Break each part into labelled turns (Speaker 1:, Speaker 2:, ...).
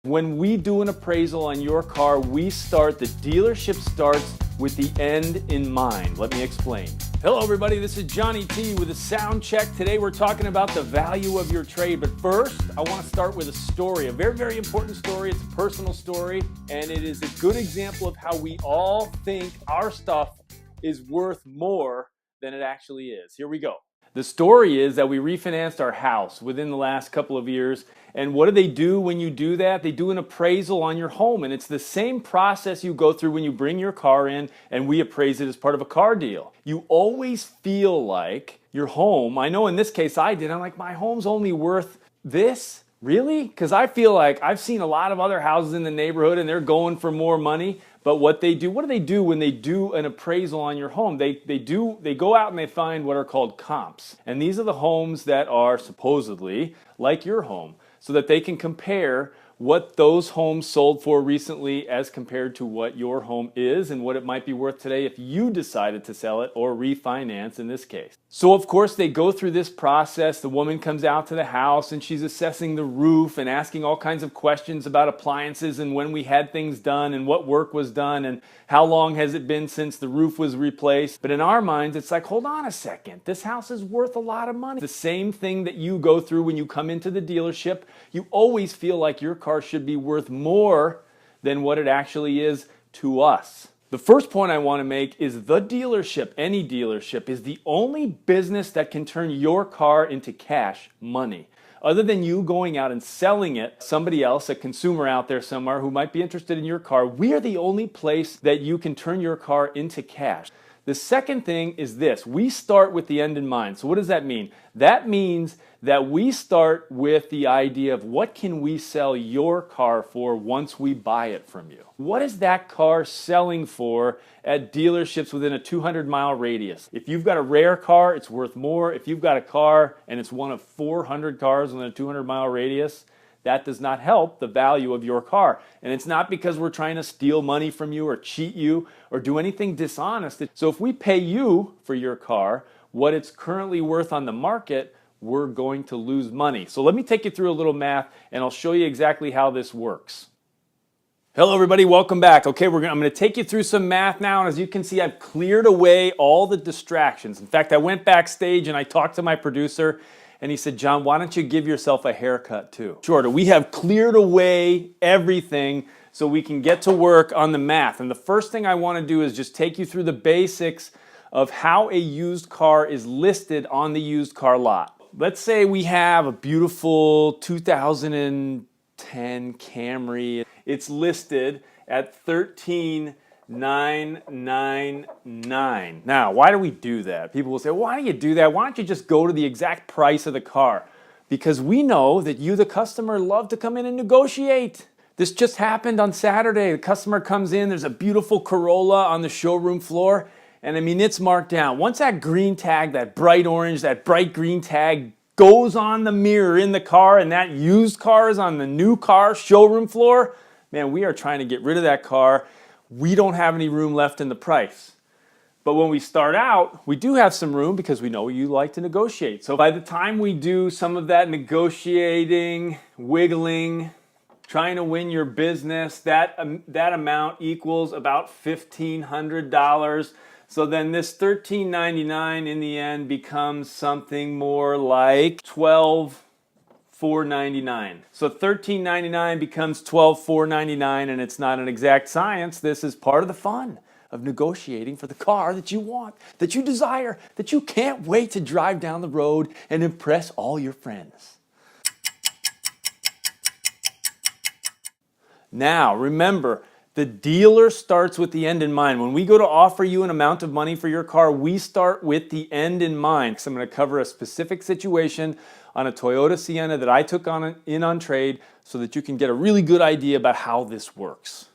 Speaker 1: When we do an appraisal on your car, the dealership starts with the end in mind. Let me explain. Hello everybody, this is Johnny T with a sound check. Today we're talking about the value of your trade, but first I want to start with a story, a very, very important story. It's a personal story, and it is a good example of how we all think our stuff is worth more than it actually is. Here we go. The story is that we refinanced our house within the last couple of years. And what do they do when you do that? They do an appraisal on your home. And it's the same process you go through when you bring your car in and we appraise it as part of a car deal. You always feel like your home, I know in this case I did, I'm like, my home's only worth this? Really? Because I feel like I've seen a lot of other houses in the neighborhood and they're going for more money. But what do they do when they do an appraisal on your home? They go out and they find what are called comps. And these are the homes that are supposedly like your home, so that they can compare what those homes sold for recently as compared to what your home is and what it might be worth today if you decided to sell it or refinance in this case. So of course they go through this process. The woman comes out to the house and she's assessing the roof and asking all kinds of questions about appliances and when we had things done and what work was done and how long has it been since the roof was replaced. But in our minds it's like, hold on a second, this house is worth a lot of money. The same thing that you go through when you come into the dealership. You always feel like your car should be worth more than what it actually is to us. The first point I want to make is the dealership, any dealership, is the only business that can turn your car into cash money. Other than you going out and selling it, somebody else, a consumer out there somewhere who might be interested in your car, we are the only place that you can turn your car into cash. The second thing is this: we start with the end in mind. So what does that mean? That means that we start with the idea of what can we sell your car for once we buy it from you? What is that car selling for at dealerships within a 200-mile radius? If you've got a rare car, it's worth more. If you've got a car and it's one of 400 cars within a 200-mile radius, that does not help the value of your car. And it's not because we're trying to steal money from you or cheat you or do anything dishonest. So if we pay you for your car what it's currently worth on the market, we're going to lose money. So let me take you through a little math and I'll show you exactly how this works. Hello everybody, welcome back. Okay, I'm going to take you through some math now, and as you can see, I've cleared away all the distractions. In fact, I went backstage and I talked to my producer and he said, John, why don't you give yourself a haircut too? Sure, we have cleared away everything so we can get to work on the math. And the first thing I want to do is just take you through the basics of how a used car is listed on the used car lot. Let's say we have a beautiful 2010 Camry. It's listed at $13,999. Now, why do we do that? People will say, why do you do that? Why don't you just go to the exact price of the car? Because we know that you, the customer, love to come in and negotiate. This just happened on Saturday. The customer comes in, there's a beautiful Corolla on the showroom floor, and I mean, it's marked down. Once that green tag, that bright orange, that bright green tag goes on the mirror in the car and that used car is on the new car showroom floor, man, we are trying to get rid of that car. We don't have any room left in the price. But when we start out, we do have some room because we know you like to negotiate. So by the time we do some of that negotiating, wiggling, trying to win your business, that amount equals about $1,500. So then this $13.99 in the end becomes something more like $12,499. So $13.99 becomes $12,499, and it's not an exact science. This is part of the fun of negotiating for the car that you want, that you desire, that you can't wait to drive down the road and impress all your friends. Now, remember, the dealer starts with the end in mind. When we go to offer you an amount of money for your car, we start with the end in mind. So I'm going to cover a specific situation on a Toyota Sienna that I took in on trade so that you can get a really good idea about how this works.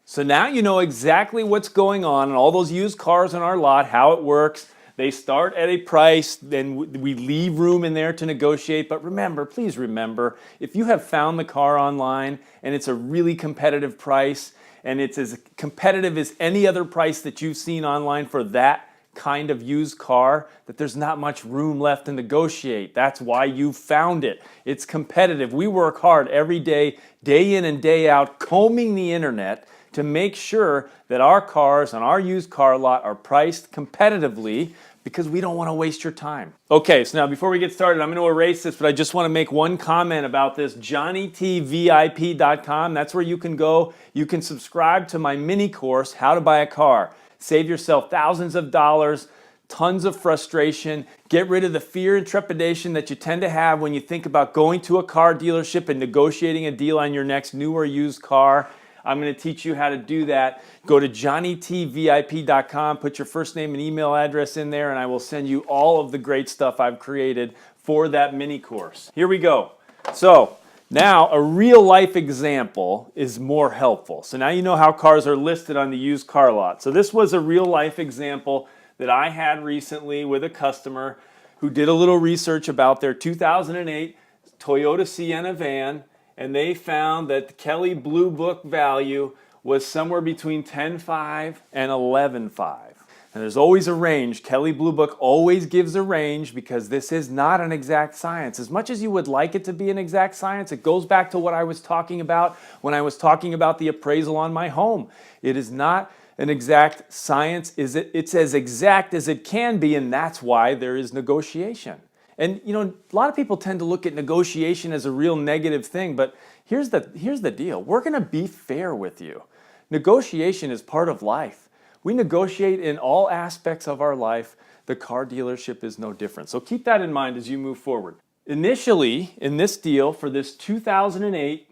Speaker 1: So now you know exactly what's going on and all those used cars in our lot, how it works. They start at a price, then we leave room in there to negotiate. But remember, please remember, if you have found the car online and it's a really competitive price, and it's as competitive as any other price that you've seen online for that kind of used car that there's not much room left to negotiate. That's why you found it. It's competitive. We work hard every day, day in and day out, combing the internet to make sure that our cars on our used car lot are priced competitively because we don't want to waste your time. Okay, so now before we get started, I'm going to erase this, but I just want to make one comment about this. JohnnyTVIP.com, that's where you can go. You can subscribe to my mini course, How to Buy a Car. Save yourself thousands of dollars, tons of frustration, get rid of the fear and trepidation that you tend to have when you think about going to a car dealership and negotiating a deal on your next new or used car. I'm going to teach you how to do that. Go to JohnnyTVIP.com, put your first name and email address in there, and I will send you all of the great stuff I've created for that mini course. Here we go. So now a real life example is more helpful. So now you know how cars are listed on the used car lot. So this was a real life example that I had recently with a customer who did a little research about their 2008 Toyota Sienna van, and they found that the Kelley Blue Book value was somewhere between $10,500 and $11,500. And there's always a range. Kelley Blue Book always gives a range because this is not an exact science. As much as you would like it to be an exact science, it goes back to what I was talking about when I was talking about the appraisal on my home. It is not an exact science. It's as exact as it can be, and that's why there is negotiation. And you know, a lot of people tend to look at negotiation as a real negative thing, but here's the deal. We're going to be fair with you. Negotiation is part of life. We negotiate in all aspects of our life. The car dealership is no different. So keep that in mind as you move forward. Initially, in this deal for this 2008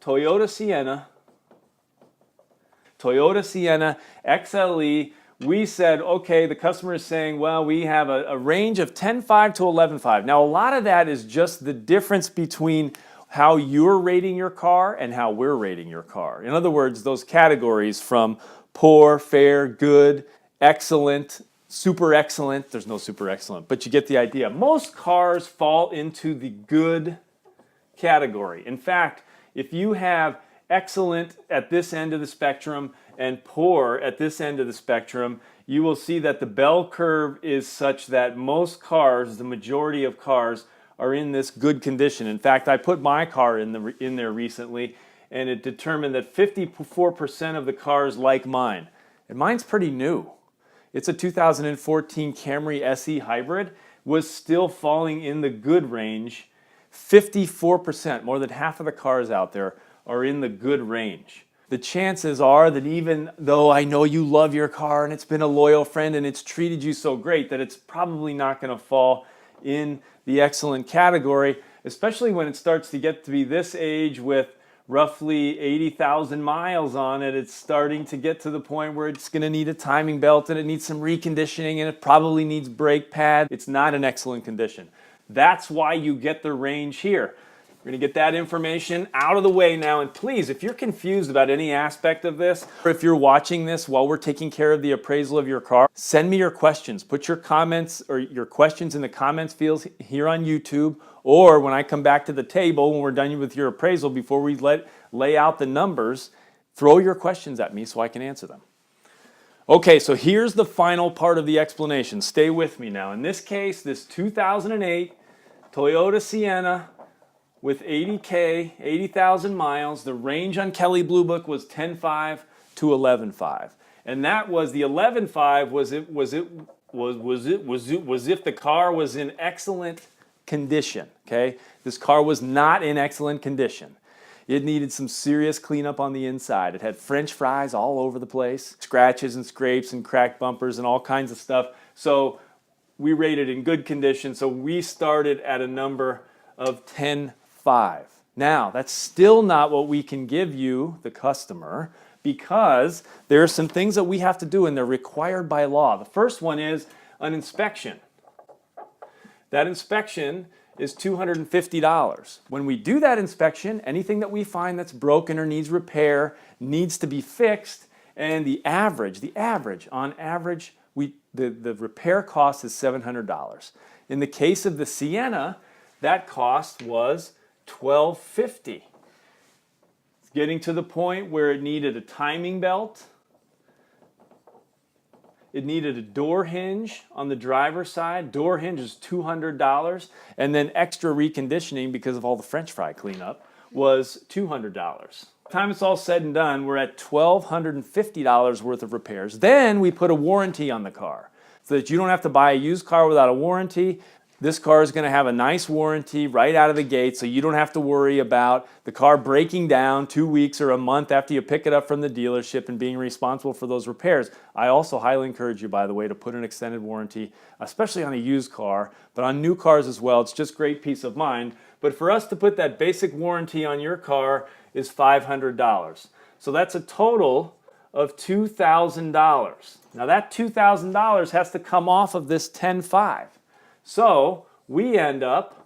Speaker 1: Toyota Sienna XLE, we said, okay, the customer is saying, well, we have a range of $10,500 to $11,500. Now, a lot of that is just the difference between how you're rating your car and how we're rating your car. In other words, those categories from poor, fair, good, excellent, super excellent. There's no super excellent, but you get the idea. Most cars fall into the good category. In fact, if you have excellent at this end of the spectrum and poor at this end of the spectrum, you will see that the bell curve is such that most cars, the majority of cars, are in this good condition. In fact, I put my car in there recently, and it determined that 54% of the cars like mine. And mine's pretty new. It's a 2014 Camry SE Hybrid, was still falling in the good range. 54%, more than half of the cars out there, are in the good range. The chances are that even though I know you love your car and it's been a loyal friend and it's treated you so great, that it's probably not going to fall in the excellent category, especially when it starts to get to be this age with roughly 80,000 miles on it. It's starting to get to the point where it's going to need a timing belt and it needs some reconditioning and it probably needs brake pad. It's not in excellent condition. That's why you get the range here. We're going to get that information out of the way now. And please, if you're confused about any aspect of this, or if you're watching this while we're taking care of the appraisal of your car, send me your questions. Put your comments or your questions in the comments fields here on YouTube, or when I come back to the table, when we're done with your appraisal, before we lay out the numbers, throw your questions at me so I can answer them. Okay, so here's the final part of the explanation. Stay with me now. In this case, this 2008 Toyota Sienna, with 80,000 miles, the range on Kelley Blue Book was $10,500 to $11,500, and that was the $11,500 was if the car was in excellent condition. Okay, this car was not in excellent condition. It needed some serious cleanup on the inside. It had French fries all over the place, scratches and scrapes and cracked bumpers and all kinds of stuff. So we rated in good condition. So we started at a number of $10,500. Now, that's still not what we can give you, the customer, because there are some things that we have to do and they're required by law. The first one is an inspection. That inspection is $250. When we do that inspection, anything that we find that's broken or needs repair needs to be fixed, and the average, on average, the repair cost is $700. In the case of the Sienna, that cost was $1,250. It's getting to the point where it needed a timing belt. it needed a door hinge on the driver's side. Door hinge is $200. And then extra reconditioning because of all the French fry cleanup was $200. By the time it's all said and done, we're at $1,250 worth of repairs. Then we put a warranty on the car so that you don't have to buy a used car without a warranty. This car is going to have a nice warranty right out of the gate, so you don't have to worry about the car breaking down 2 weeks or a month after you pick it up from the dealership and being responsible for those repairs. I also highly encourage you, by the way, to put an extended warranty, especially on a used car, but on new cars as well. It's just great peace of mind. But for us to put that basic warranty on your car is $500. So that's a total of $2,000. Now that $2,000 has to come off of this $10,500. So we end up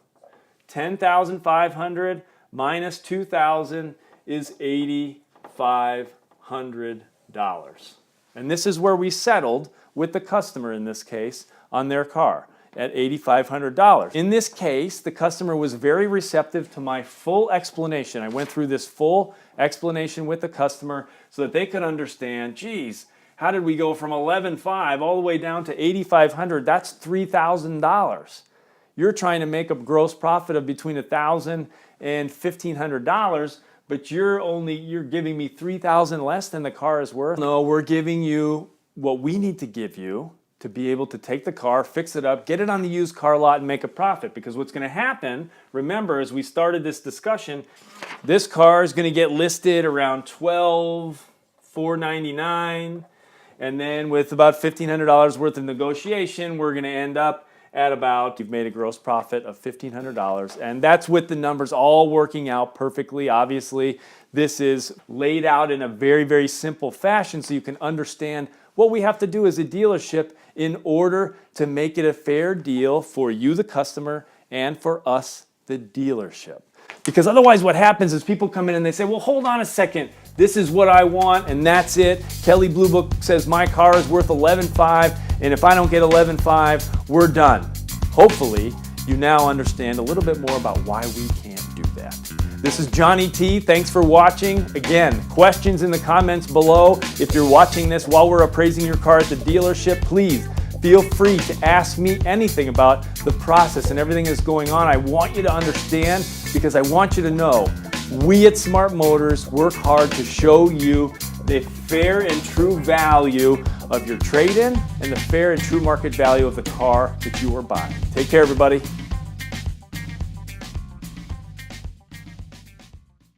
Speaker 1: $10,500 minus $2,000 is $8,500. And this is where we settled with the customer in this case on their car at $8,500. In this case, the customer was very receptive to my full explanation. I went through this full explanation with the customer so that they could understand, geez, how did we go from $11,500 all the way down to $8,500? That's $3,000. You're trying to make a gross profit of between $1,000 and $1,500, but you're giving me $3,000 less than the car is worth. No, we're giving you what we need to give you to be able to take the car, fix it up, get it on the used car lot and make a profit. Because what's going to happen, remember, as we started this discussion, this car is going to get listed around $12,499. And then with about $1,500 worth of negotiation, we're going to end up at about, you've made a gross profit of $1,500. And that's with the numbers all working out perfectly. Obviously, this is laid out in a very, very simple fashion so you can understand what we have to do as a dealership in order to make it a fair deal for you, the customer, and for us, the dealership. Because otherwise what happens is people come in and they say, well, hold on a second. This is what I want, and that's it. Kelley Blue Book says my car is worth $11,500, and if I don't get $11,500, we're done. Hopefully, you now understand a little bit more about why we can't do that. This is Johnny T. Thanks for watching. Again, questions in the comments below. If you're watching this while we're appraising your car at the dealership, please feel free to ask me anything about the process and everything that's going on. I want you to understand because I want you to know we at Smart Motors work hard to show you the fair and true value of your trade-in and the fair and true market value of the car that you are buying. Take care, everybody.